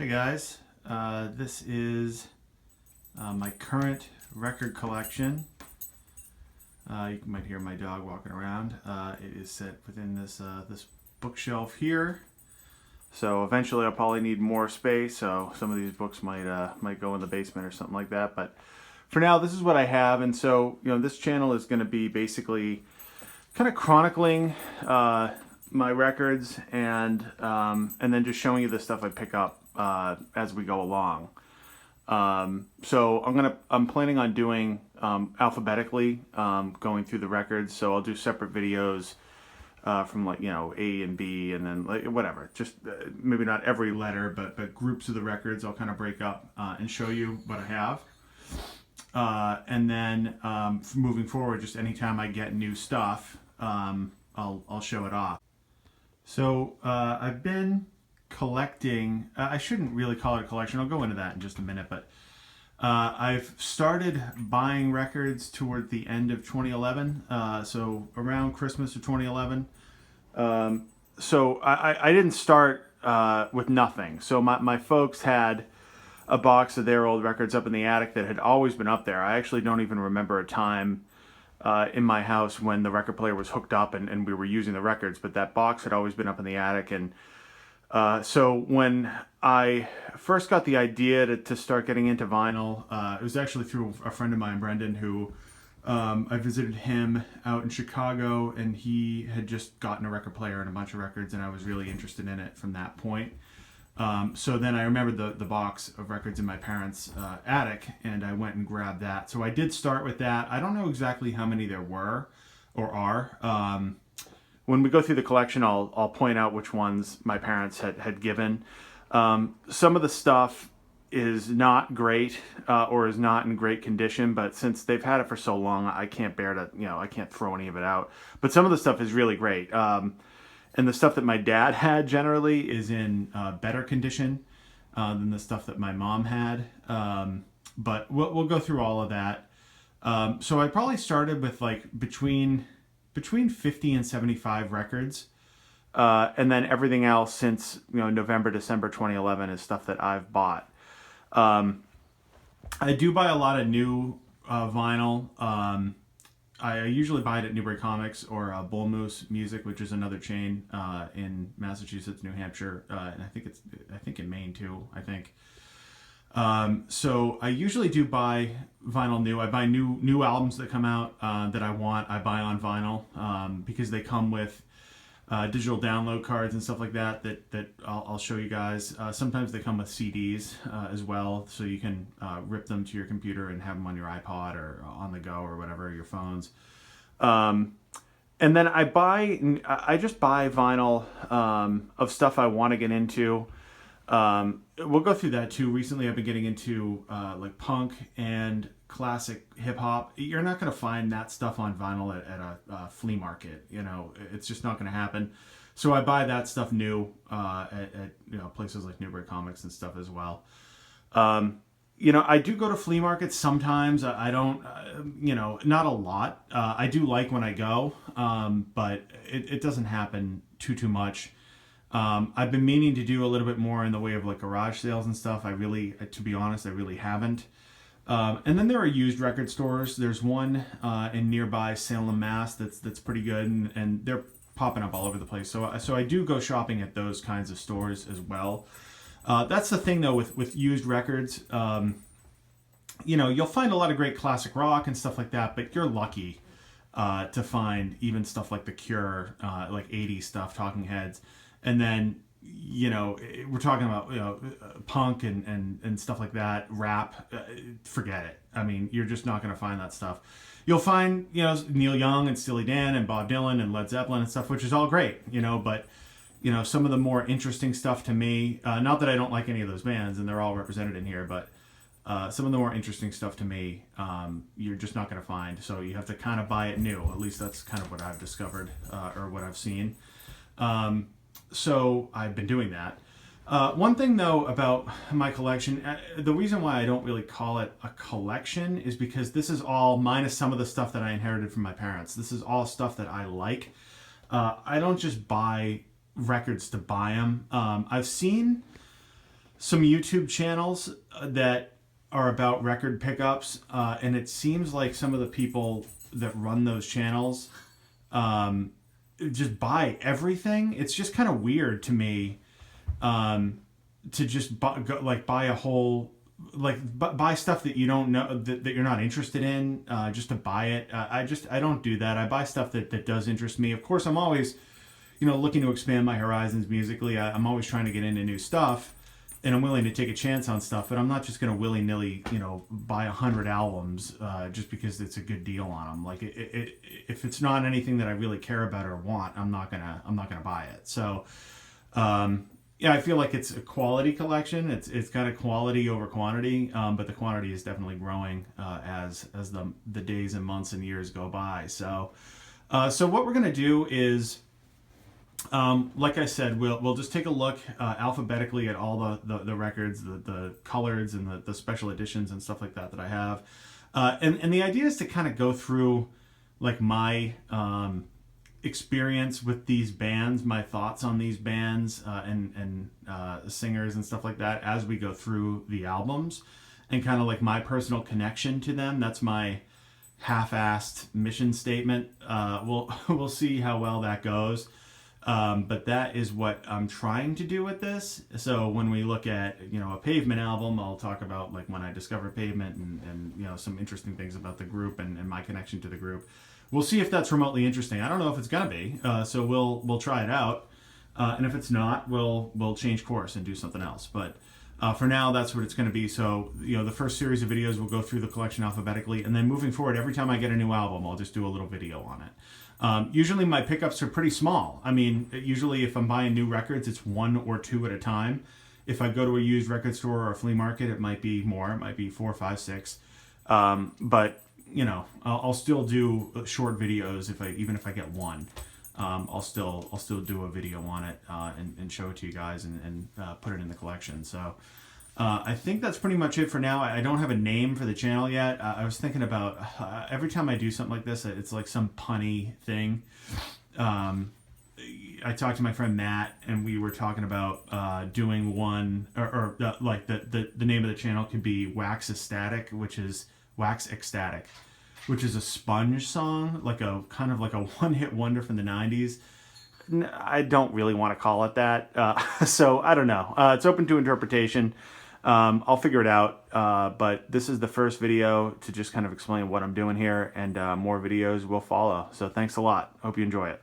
Hey guys, this is my current record collection. You might hear my dog walking around. It is set within this bookshelf here. So eventually I'll probably need more space. So some of these books might go in the basement or something like that. But for now, this is what I have. And so this channel is going to be basically kind of chronicling my records and then just showing you the stuff I pick up as we go along. So I'm planning on doing alphabetically, going through the records. So I'll do separate videos from A and B, and then whatever. Just maybe not every letter, but groups of the records. I'll kind of break up and show you what I have. And then moving forward, just anytime I get new stuff, I'll show it off. So I've been collecting. I shouldn't really call it a collection. I'll go into that in just a minute, but I've started buying records toward the end of 2011, so around Christmas of 2011. So I didn't start with nothing. So my folks had a box of their old records up in the attic that had always been up there. I actually don't even remember a time in my house when the record player was hooked up and we were using the records, but that box had always been up in the attic. And so when I first got the idea to start getting into vinyl, it was actually through a friend of mine, Brendan, who I visited him out in Chicago, and he had just gotten a record player and a bunch of records, and I was really interested in it from that point. So then I remembered the box of records in my parents' attic, and I went and grabbed that. So I did start with that. I don't know exactly how many there were or are. When we go through the collection, I'll point out which ones my parents had given. Some of the stuff is not great or is not in great condition, but since they've had it for so long, I can't bear to, I can't throw any of it out. But some of the stuff is really great. And the stuff that my dad had generally is in better condition than the stuff that my mom had. But we'll go through all of that. So I probably started with between 50 and 75 records. And then everything else since November, December 2011 is stuff that I've bought. I do buy a lot of new vinyl. I usually buy it at Newbury Comics or Bull Moose Music, which is another chain in Massachusetts, New Hampshire, and I think in Maine too. I think. So I usually do buy vinyl new. I buy new albums that come out that I want. I buy on vinyl because they come with digital download cards and stuff like that I'll show you guys. Sometimes they come with CDs as well, so you can rip them to your computer and have them on your iPod or on the go or whatever, your phones. And then I just buy vinyl of stuff I want to get into. We'll go through that too. Recently I've been getting into like punk and classic hip hop. You're not going to find that stuff on vinyl at a flea market. It's just not going to happen. So I buy that stuff new at places like Newbury Comics and stuff as well. I do go to flea markets sometimes. I don't, not a lot. I do like when I go, but it doesn't happen too much. I've been meaning to do a little bit more in the way of garage sales and stuff. To be honest, I really haven't. And then there are used record stores. There's one in nearby Salem, Mass. That's pretty good, and they're popping up all over the place. So I do go shopping at those kinds of stores as well. That's the thing though with used records. You'll find a lot of great classic rock and stuff like that, but you're lucky to find even stuff like The Cure, like 80s stuff, Talking Heads. And then, we're talking about, punk and stuff like that, rap, forget it. I mean, you're just not going to find that stuff. You'll find, Neil Young and Steely Dan and Bob Dylan and Led Zeppelin and stuff, which is all great, but, some of the more interesting stuff to me, not that I don't like any of those bands and they're all represented in here, but some of the more interesting stuff to me, you're just not going to find. So you have to kind of buy it new. At least that's kind of what I've discovered or what I've seen. So I've been doing that. One thing though about my collection, the reason why I don't really call it a collection is because this is all minus some of the stuff that I inherited from my parents. This is all stuff that I like. I don't just buy records to buy them. I've seen some YouTube channels that are about record pickups, and it seems like some of the people that run those channels just buy everything. It's just kind of weird to me to just buy a whole buy stuff that you don't know that you're not interested in just to buy it. I don't do that. I buy stuff that does interest me. Of course, I'm always looking to expand my horizons musically. I'm always trying to get into new stuff, and I'm willing to take a chance on stuff. But I'm not just going to willy nilly buy 100 albums just because it's a good deal on them. Like if it's not anything that I really care about or want, I'm not gonna buy it. So. Yeah, I feel like it's a quality collection. It's got a quality over quantity, but the quantity is definitely growing as the days and months and years go by. So what we're gonna do is, like I said, we'll just take a look alphabetically at all the records, the colors and the special editions and stuff like that I have, and the idea is to kind of go through like my experience with these bands, my thoughts on these bands and singers and stuff like that as we go through the albums, and kind of like my personal connection to them. That's my half-assed mission statement. We'll see how well that goes, but that is what I'm trying to do with this. So when we look at a Pavement album, I'll talk about like when I discovered Pavement and some interesting things about the group and my connection to the group. We'll see if that's remotely interesting. I don't know if it's gonna be, so we'll try it out, and if it's not, we'll change course and do something else. But for now, that's what it's gonna be. So the first series of videos will go through the collection alphabetically, and then moving forward, every time I get a new album, I'll just do a little video on it. Usually my pickups are pretty small. I mean, usually if I'm buying new records, it's 1 or 2 at a time. If I go to a used record store or a flea market, it might be more. It might be 4, 5, 6. But I'll still do short videos even if I get one. I'll still do a video on it and show it to you guys and put it in the collection. So I think that's pretty much it for now. I don't have a name for the channel yet. I was thinking about every time I do something like this, it's like some punny thing. I talked to my friend Matt, and we were talking about doing one, or like the name of the channel could be Wax Ecstatic, which is a Sponge song, like a kind of like a one-hit wonder from the 90s. I don't really want to call it that, so I don't know. It's open to interpretation. I'll figure it out, but this is the first video to just kind of explain what I'm doing here, and more videos will follow. So thanks a lot. Hope you enjoy it.